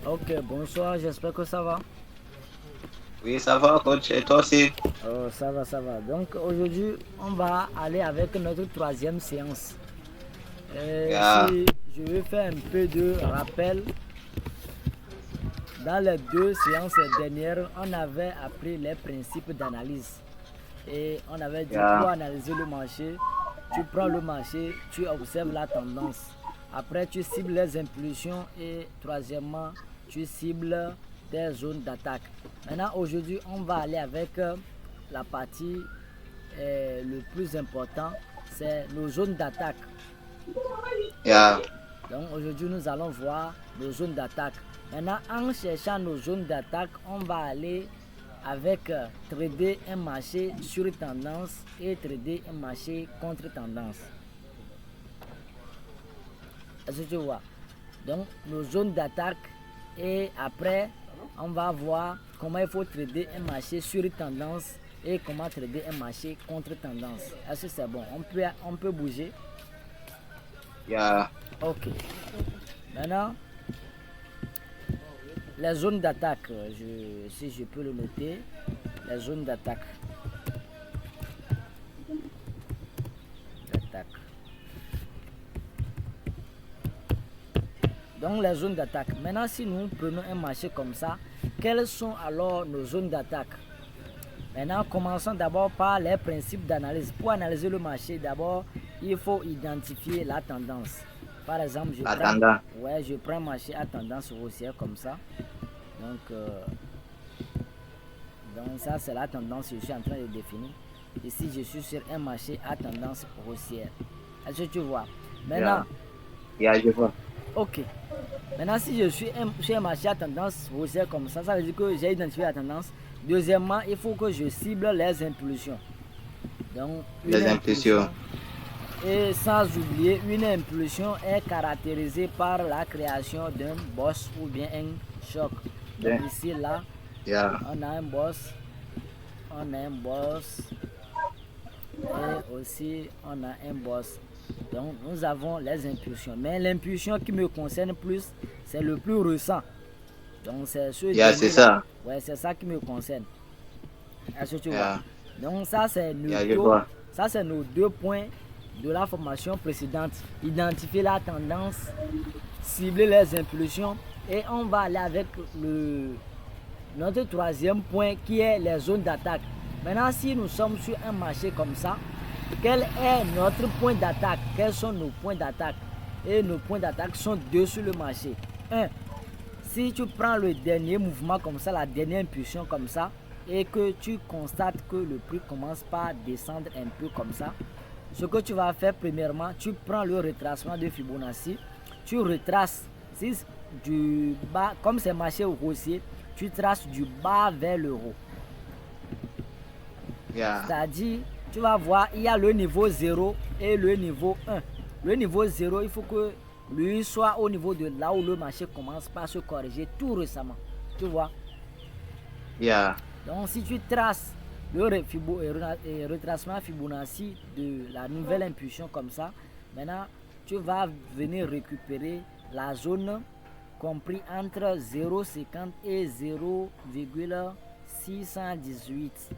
Ok, bonsoir, j'espère que ça va. Oui, ça va, coach. Et toi aussi? Oh, ça va, ça va. Donc aujourd'hui, on va aller avec notre troisième séance. Yeah, Si je veux faire un peu de rappel, dans les deux séances dernières, on avait appris les principes d'analyse. Et on avait dit pour yeah, analyser le marché, tu prends le marché, tu observes la tendance. Après, tu cibles les impulsions et troisièmement, tu cibles tes zones d'attaque. Maintenant, aujourd'hui, on va aller avec la partie le plus important, c'est nos zones d'attaque. yeah. Donc aujourd'hui, nous allons voir nos zones d'attaque. Maintenant, en cherchant nos zones d'attaque, on va aller avec trader un marché sur tendance et trader un marché contre tendance. Est-ce que tu vois? Donc, nos zones d'attaque et après, on va voir comment il faut trader un marché sur tendance et comment trader un marché contre tendance. Est-ce que c'est bon? On peut bouger? Yeah. Ok. Maintenant, les zones d'attaque, si je peux le noter, les zones d'attaque. Donc les zones d'attaque. Maintenant, si nous prenons un marché comme ça, quelles sont alors nos zones d'attaque? Maintenant, commençons d'abord par les principes d'analyse. Pour analyser le marché, d'abord, il faut identifier la tendance. Par exemple, Attendant. je prends un marché à tendance haussière comme ça. Donc, ça, c'est la tendance que je suis en train de définir. Ici, je suis sur un marché à tendance haussière. Est-ce que tu vois? Yeah, Maintenant, yeah, je vois. ok. Maintenant, si je suis sur un marché à tendance haussière comme ça veut dire que j'ai identifié la tendance. Deuxièmement, il faut que je cible les impulsions. Donc, une Les impulsion. impulsions. Et sans oublier, une impulsion est caractérisée par la création d'un boss ou bien un choc. Donc Yeah, ici, là, yeah, on a un boss, et aussi on a un boss. Donc nous avons les impulsions. Mais l'impulsion qui me concerne plus, c'est le plus récent. Donc c'est ce yeah, c'est dernier là. ça. Ouais, c'est ça qui me concerne. Est-ce que tu vois? Yeah, Donc yeah, je vois. ça c'est nos deux points de la formation précédente. Identifier la tendance, cibler les impulsions et on va aller avec notre troisième point qui est les zones d'attaque. Maintenant, si nous sommes sur un marché comme ça, quel est notre point d'attaque? Quels sont nos points d'attaque? Et nos points d'attaque sont deux sur le marché. Un, si tu prends le dernier mouvement comme ça, la dernière impulsion comme ça, et que tu constates que le prix commence par descendre un peu comme ça, ce que tu vas faire premièrement, tu prends le retracement de Fibonacci, tu retraces du bas, comme c'est marché haussier, tu traces du bas vers le haut. Yeah, C'est-à-dire, tu vas voir, il y a le niveau 0 et le niveau 1. Le niveau 0, il faut que lui soit au niveau de là où le marché commence par se corriger tout récemment. Tu vois? yeah, Donc, si tu traces le retracement Fibonacci de la nouvelle impulsion comme ça, maintenant, tu vas venir récupérer la zone compris entre 0,50 et 0,618.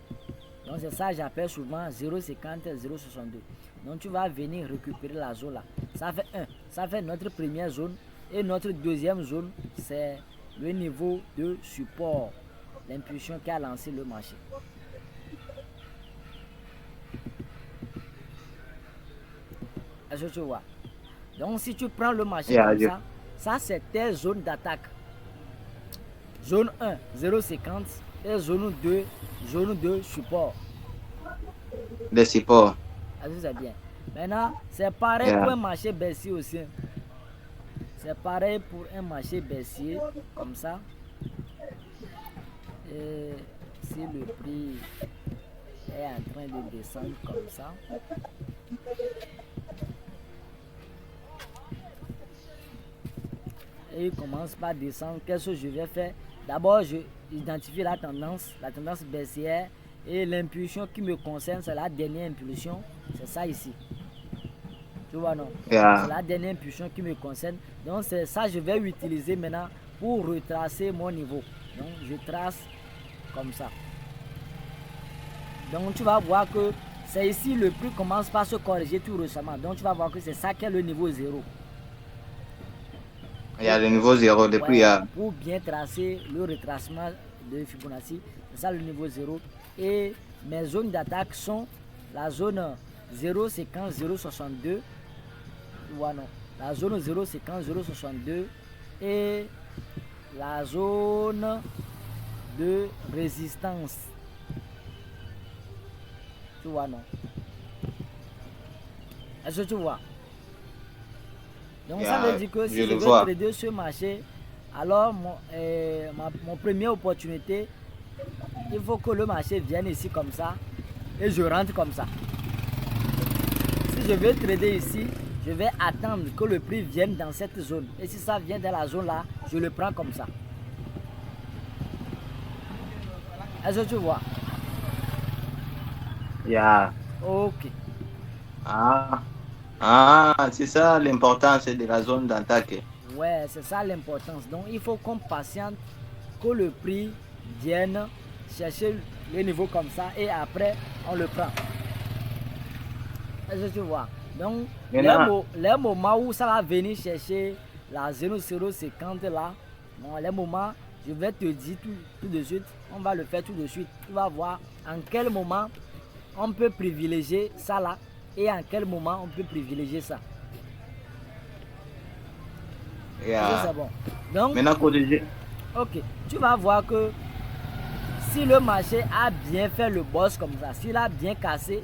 Donc c'est ça que j'appelle souvent 0,50 0,62. Donc tu vas venir récupérer la zone là. Ça fait ça fait notre première zone. Et notre deuxième zone, c'est le niveau de support. L'impulsion qui a lancé le marché. Est-ce que tu vois? Donc si tu prends le marché yeah, comme ça c'est tes zones d'attaque. Zone 1, 0,50 et zone 2 support. des supports. Est-ce que c'est bien? Maintenant, c'est pareil pour Yeah, un marché baissier aussi. C'est pareil pour un marché baissier, comme ça. Et si le prix est en train de descendre comme ça, et il commence par descendre, qu'est-ce que je vais faire? D'abord, je identifie la tendance baissière, et l'impulsion qui me concerne, c'est la dernière impulsion, c'est ça ici. Tu vois, non? C'est yeah, la dernière impulsion qui me concerne. Donc, c'est ça que je vais utiliser maintenant pour retracer mon niveau. Donc je trace comme ça. Donc tu vas voir que c'est ici le prix commence par se corriger tout récemment. Donc tu vas voir que c'est ça qui est le niveau 0. Il y a le niveau 0 depuis ouais, pour bien tracer le retracement de Fibonacci, c'est ça le niveau 0. Et mes zones d'attaque sont la zone 0,50, 0,62. Ouais, non. La zone 0,50, 0,62 et la zone de résistance. Tu vois, non? Est-ce que tu vois? Donc ça veut dire que si je veux trader ce marché, alors mon première opportunité, il faut que le marché vienne ici comme ça et je rentre comme ça. Si je veux trader ici, je vais attendre que le prix vienne dans cette zone. Et si ça vient dans la zone là, je le prends comme ça. Est-ce que tu vois? Yeah. Ok. C'est ça l'importance de la zone d'attaque. Ouais, c'est ça l'importance. Donc il faut qu'on patiente, que le prix vienne chercher les niveaux comme ça et après on le prend. Est-ce que tu vois? Donc les moments où ça va venir chercher la 0,050 là, bon, les moments, je vais te dire tout de suite, on va le faire tout de suite. Tu vas voir en quel moment on peut privilégier ça là et en quel moment on peut privilégier ça. Yeah. C'est bon. Donc, maintenant, ok, tu vas voir que si le marché a bien fait le boss comme ça, s'il a bien cassé,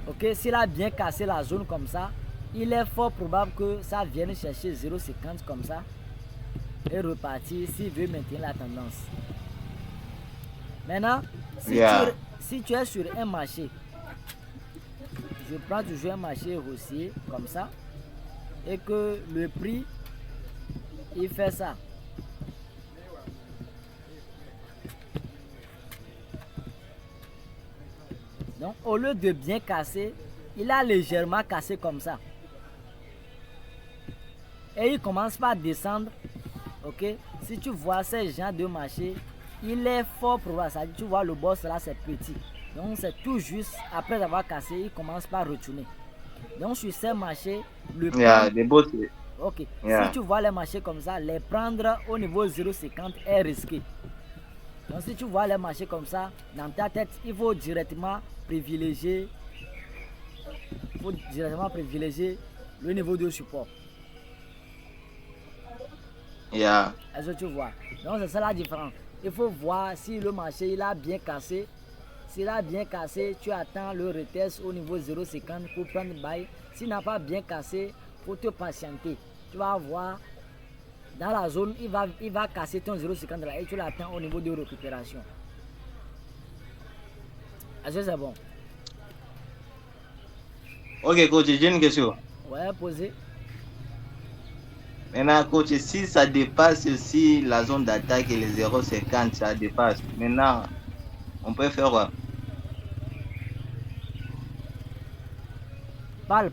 ok, s'il a bien cassé la zone comme ça, il est fort probable que ça vienne chercher 0,50 comme ça et repartir s'il veut maintenir la tendance. Maintenant, si tu es sur un marché, je prends toujours un marché haussier comme ça et que le prix il fait ça. Donc au lieu de bien casser, il a légèrement cassé comme ça. Et il commence par descendre. Ok, si tu vois ces gens de marché, il est fort probable. Ça dit, tu vois le boss là c'est petit. Donc c'est tout juste après avoir cassé, il commence par retourner. Donc sur ces marchés, le prix, ok, si tu vois les marchés comme ça, les prendre au niveau 0,50 est risqué. Donc si tu vois les marchés comme ça, dans ta tête, il faut directement privilégier le niveau de support. Est-ce que tu vois? Donc c'est ça la différence. Il faut voir si le marché il a bien cassé. S'il a bien cassé, tu attends le retest au niveau 0,50 pour prendre bail. S'il n'a pas bien cassé, il faut te patienter. Tu vas voir dans la zone, il va casser ton 0,50 là et tu l'attends au niveau de récupération. Est-ce que c'est bon? Ok, coach, j'ai une question. Ouais, posez. Maintenant, coach, si ça dépasse aussi la zone d'attaque et les 0,50, ça dépasse. Maintenant, on peut faire quoi?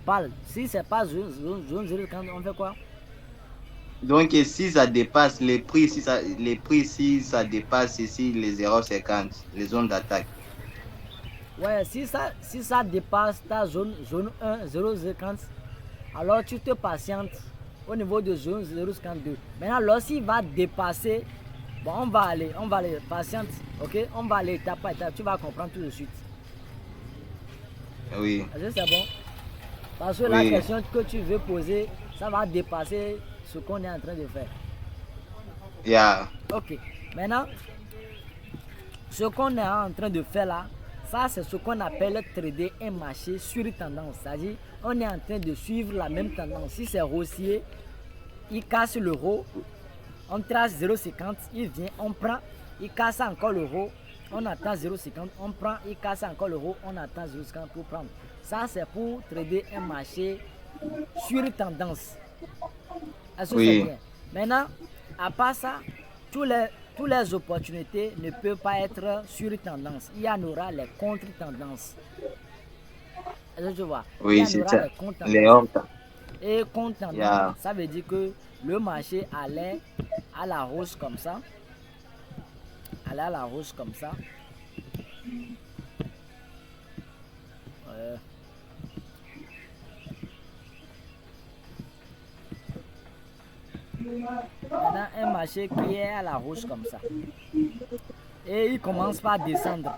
Parle. Si c'est pas zone 0,50, on fait quoi? Donc, si ça dépasse les prix, si ça dépasse ici les 0,50, les zones d'attaque. Ouais, si ça dépasse ta zone 1, 0,50, alors tu te patientes au niveau de zone 0,52. Maintenant, lorsqu'il va dépasser, bon, on va aller patiente, ok? On va aller étape par étape, tu vas comprendre tout de suite. Oui. Est-ce que c'est bon? Parce que la question que tu veux poser, ça va dépasser ce qu'on est en train de faire. Ok. Maintenant, ce qu'on est en train de faire là, ça c'est ce qu'on appelle trader un marché sur tendance. C'est-à-dire, on est en train de suivre la même tendance. Si c'est haussier, il casse le haut, on trace 0,50, il vient, on prend, il casse encore le haut, on attend 0,50, on prend, il casse encore le haut, on attend 0,50 pour prendre. Ça c'est pour trader un marché sur tendance. Est-ce que c'est bien? Maintenant, à part ça, toutes les opportunités ne peuvent pas être sur tendance. Il y en aura les contre-tendances. Est-ce que tu vois? Oui, il y en aura les contre-tendances. Et contre-tendance, ça veut dire que le marché allait à la hausse comme ça. Allait à la hausse comme ça. Maintenant, un marché qui est à la hausse comme ça. Et il commence par descendre.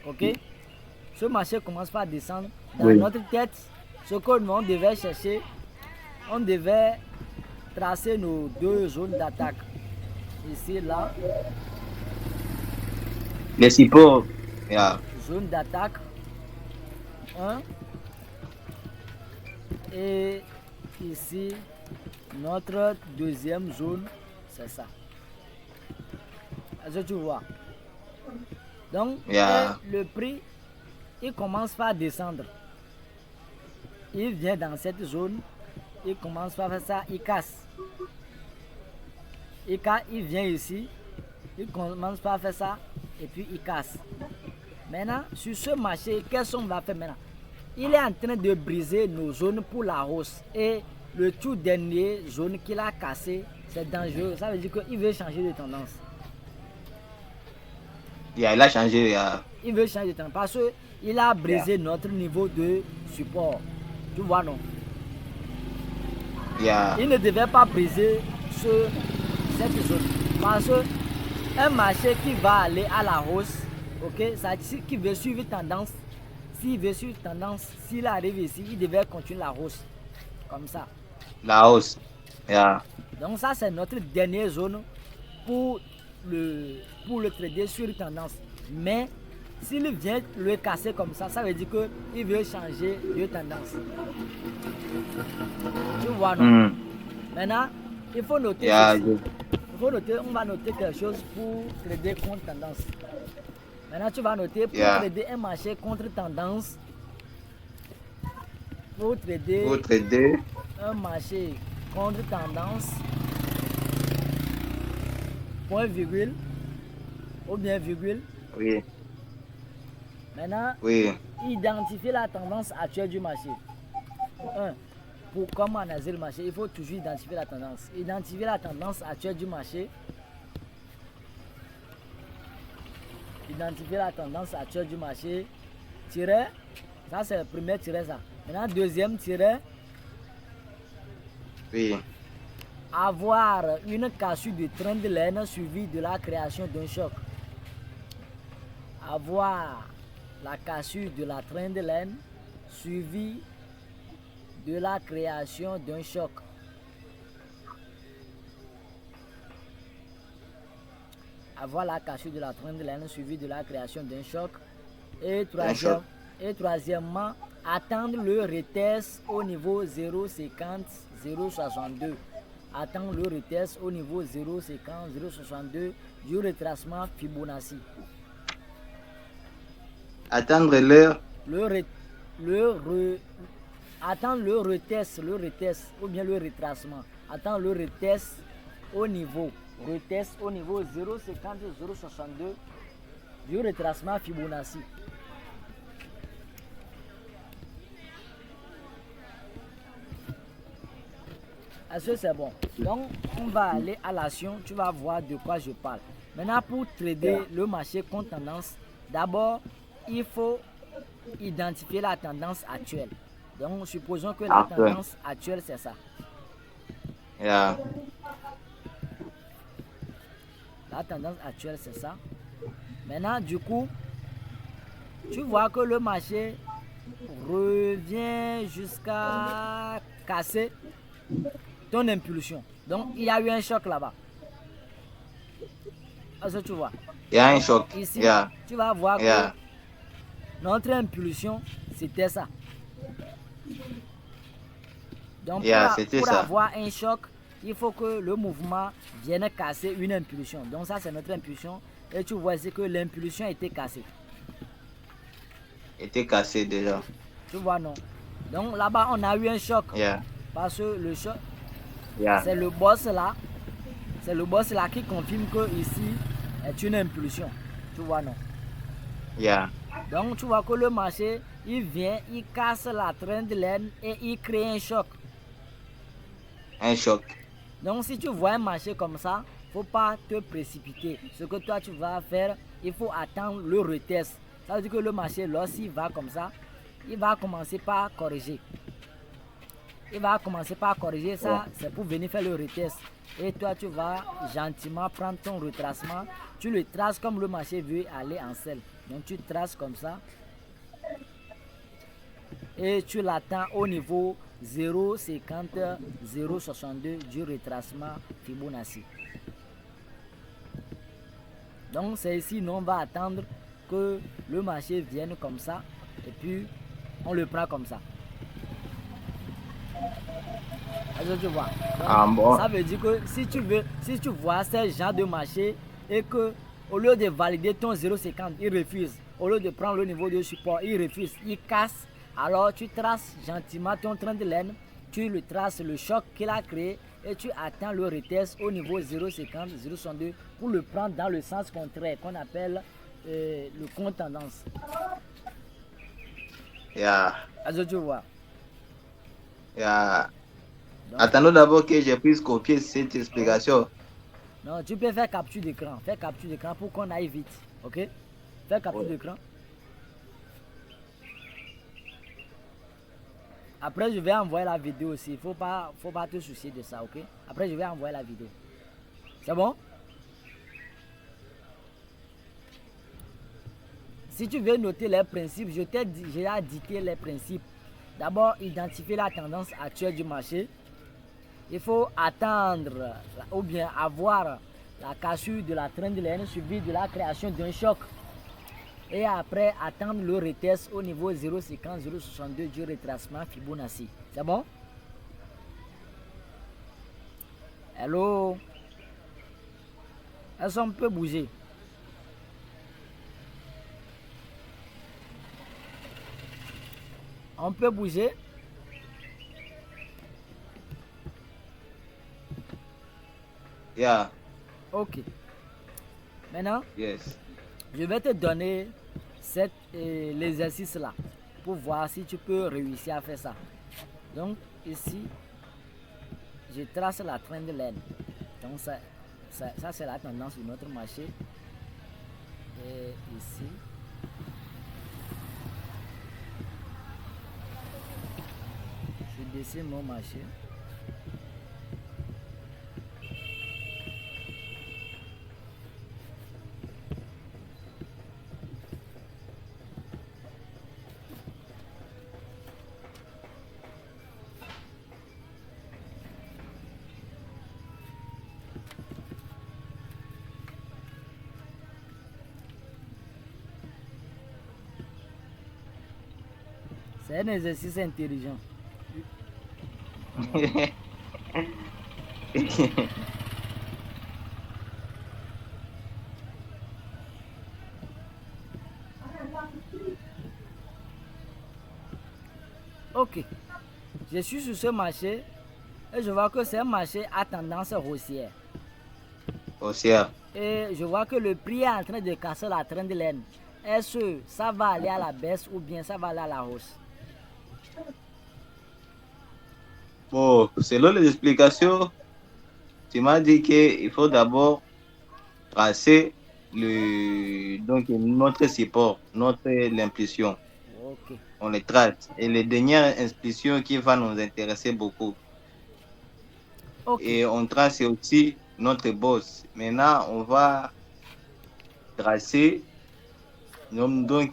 Ok? Ce marché commence par descendre. Dans notre tête, ce que nous devait chercher, on devait tracer nos deux zones d'attaque. Ici, là. Les supports. Yeah. Zone d'attaque. 1. Et ici, notre deuxième zone, c'est ça. Est-ce que tu vois? Donc, le prix, il commence par descendre. Il vient dans cette zone, il commence par faire ça, il casse. Il vient ici, il commence par faire ça, et puis il casse. Maintenant, sur ce marché, qu'est-ce qu'on va faire maintenant? Il est en train de briser nos zones pour la hausse. Et le tout dernier zone qu'il a cassé, c'est dangereux. Ça veut dire qu'il veut changer de tendance. Il a changé. Il veut changer de tendance parce qu'il a brisé notre niveau de support. Tu vois, non? Il ne devait pas briser cette zone. Parce qu'un marché qui va aller à la hausse, ok, ça qui veut suivre tendance. S'il veut suivre tendance, s'il arrive ici, il devait continuer la hausse. Comme ça. La hausse. Donc ça, c'est notre dernière zone pour le trader sur tendance. Mais s'il vient le casser comme ça, ça veut dire qu'il veut changer de tendance. Tu vois, non? Maintenant, il faut noter on va noter quelque chose pour trader contre tendance. Maintenant, tu vas noter pour trader un marché contre tendance. Pour trader un marché contre tendance, point virgule, ou bien virgule. Oui. Maintenant, identifier la tendance actuelle du marché. Pour comment analyser le marché, il faut toujours identifier la tendance. Identifier la tendance actuelle du marché. Identifier la tendance actuelle du marché. Tiret, ça c'est le premier tiret ça. Maintenant, deuxième tiret. Avoir une cassure de trend-line suivie de la création d'un choc. Avoir la cassure de la trend-line suivie de la création d'un choc. Avoir la cassure de la trend-line suivie de la création d'un choc. Et troisièmement, attendre le retest au niveau 0,50, 0,62. Attendre le retest au niveau 0,50, 0,62 du retracement Fibonacci. Attendre l'heure. Attendre le retest ou bien le retracement. Attendre le retest au niveau 0,50, 0,62 du retracement Fibonacci. Est-ce que c'est bon? Donc, on va aller à l'action. Tu vas voir de quoi je parle. Maintenant, pour trader le marché contre tendance, d'abord, il faut identifier la tendance actuelle. Donc, supposons que la tendance actuelle, c'est ça. La tendance actuelle, c'est ça. Maintenant, du coup, tu vois que le marché revient jusqu'à casser ton impulsion. Donc, il y a eu un choc là-bas. Est-ce que tu vois? Il y a un choc. Ici, tu vas voir que notre impulsion, c'était ça. Donc, pour avoir un choc, il faut que le mouvement vienne casser une impulsion. Donc, ça, c'est notre impulsion. Et tu vois ici que l'impulsion a été cassée. Était cassé déjà. Tu vois, non? Donc, là-bas, on a eu un choc. Parce que le choc, c'est le boss là. C'est le boss là qui confirme que ici est une impulsion. Tu vois, non? Donc, tu vois que le marché, il vient, il casse la trend line et il crée un choc. Un choc. Donc si tu vois un marché comme ça, il ne faut pas te précipiter. Ce que toi tu vas faire, il faut attendre le retest. Ça veut dire que le marché, lorsqu'il va comme ça, il va commencer par corriger. Il va commencer par corriger ça, c'est pour venir faire le retest. Et toi, tu vas gentiment prendre ton retracement. Tu le traces comme le marché veut aller en selle. Donc, tu traces comme ça. Et tu l'attends au niveau 0,50, 0,62 du retracement Fibonacci. Donc, c'est ici, nous, on va attendre que le marché vienne comme ça. Et puis, on le prend comme ça. Tu vois. Donc, bon. Ça veut dire que si tu vois ce genre de marché et que au lieu de valider ton 0,50, il refuse. Au lieu de prendre le niveau de support, il refuse, il casse. Alors tu traces gentiment ton trend de laine, tu le traces le choc qu'il a créé et tu attends le retest au niveau 0,50, 0,62 pour le prendre dans le sens contraire qu'on appelle le compte tendance. Tu vois. Donc, attendons d'abord que je puisse copier cette explication. Non, tu peux faire capture d'écran. Fais capture d'écran pour qu'on aille vite. Ok? Fais capture d'écran. Après, je vais envoyer la vidéo aussi. Faut pas te soucier de ça, ok? Après, je vais envoyer la vidéo. C'est bon? Si tu veux noter les principes, je t'ai déjà dicté les principes. D'abord, identifier la tendance actuelle du marché. Il faut attendre ou bien avoir la cassure de la trend line suivie de la création d'un choc. Et après, attendre le retest au niveau 0,50, 0,62 du retracement Fibonacci. C'est bon? Hello? Est-ce qu'on peut bouger? On peut bouger? Yeah. Ok. Maintenant, yes. Je vais te donner l'exercice là pour voir si tu peux réussir à faire ça. Donc ici, je trace la trend line. Donc ça c'est la tendance de notre marché. Et ici, je dessine mon marché. C'est un exercice intelligent. Ok. Je suis sur ce marché et je vois que c'est un marché à tendance haussière. Haussière. Et je vois que le prix est en train de casser la trend line. Est-ce que ça va aller à la baisse ou bien ça va aller à la hausse? Bon, selon les explications, tu m'as dit qu'il faut d'abord tracer notre support, l'impulsion. Okay. On les trace. Et les dernières impulsions qui vont nous intéresser beaucoup. Okay. Et on trace aussi notre boss. Maintenant, on va tracer notre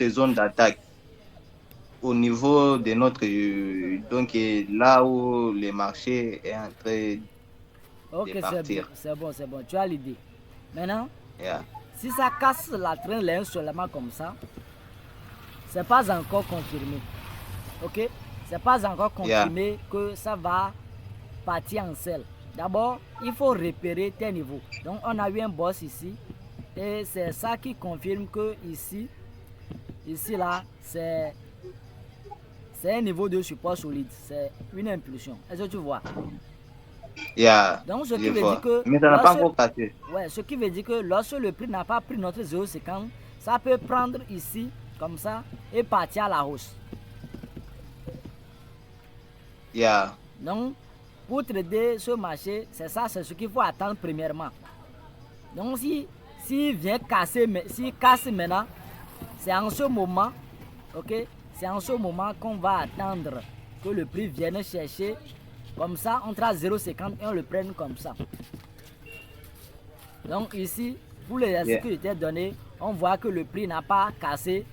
zone d'attaque au niveau de notre là où le marché est en train de partir. C'est bon. Tu as l'idée. Maintenant, si ça casse la trend line seulement comme ça, c'est pas encore confirmé. Ok? C'est pas encore confirmé que ça va partir en selle. D'abord, il faut repérer tes niveaux. Donc, on a eu un boss ici. Et c'est ça qui confirme que ici là, c'est un niveau de support solide. C'est une impulsion. Est-ce que tu vois? Donc, ce qui veut dire que... Mais ça n'a pas encore cassé. Ouais, ce qui veut dire que lorsque le prix n'a pas pris notre 0,50, ça peut prendre ici, comme ça, et partir à la hausse. Donc, pour traiter ce marché, c'est ça, c'est ce qu'il faut attendre premièrement. Donc s'il vient casser, s'il casse maintenant, c'est en ce moment, ok, c'est en ce moment qu'on va attendre que le prix vienne chercher. Comme ça, on trace 0,50 et on le prenne comme ça. Donc ici, pour les indices qui étaient donnés, on voit que le prix n'a pas cassé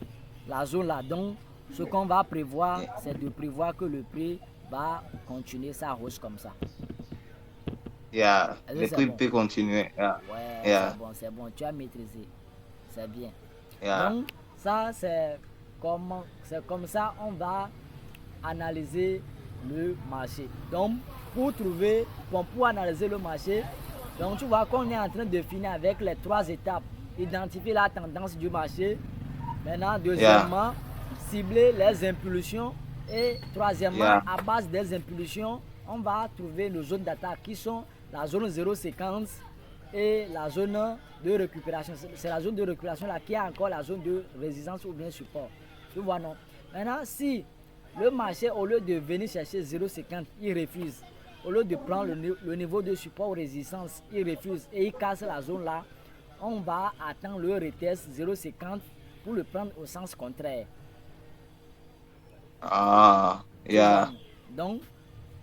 la zone là. Donc, ce qu'on va prévoir, c'est de prévoir que le prix va continuer sa hausse comme ça. Le prix peut continuer. Ouais, c'est bon, tu as maîtrisé. C'est bien. Donc, ça, c'est comme ça on va analyser le marché. Donc, pour analyser le marché, donc tu vois qu'on est en train de finir avec les 3 étapes. Identifier la tendance du marché. Maintenant, deuxièmement, cibler les impulsions. Et troisièmement, à base des impulsions, on va trouver nos zones d'attaque qui sont la zone 0,50 et la zone de récupération. C'est la zone de récupération là qui a encore la zone de résistance ou bien support. Tu vois, non? Maintenant, si le marché, au lieu de venir chercher 0,50, il refuse. Au lieu de prendre le niveau de support ou résistance, il refuse et il casse la zone là. On va attendre le retest 0,50 pour le prendre au sens contraire. Donc,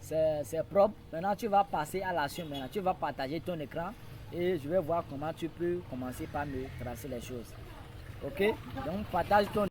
c'est propre. Maintenant, tu vas passer à l'action. Maintenant, tu vas partager ton écran et je vais voir comment tu peux commencer par me tracer les choses. Ok? Donc, partage ton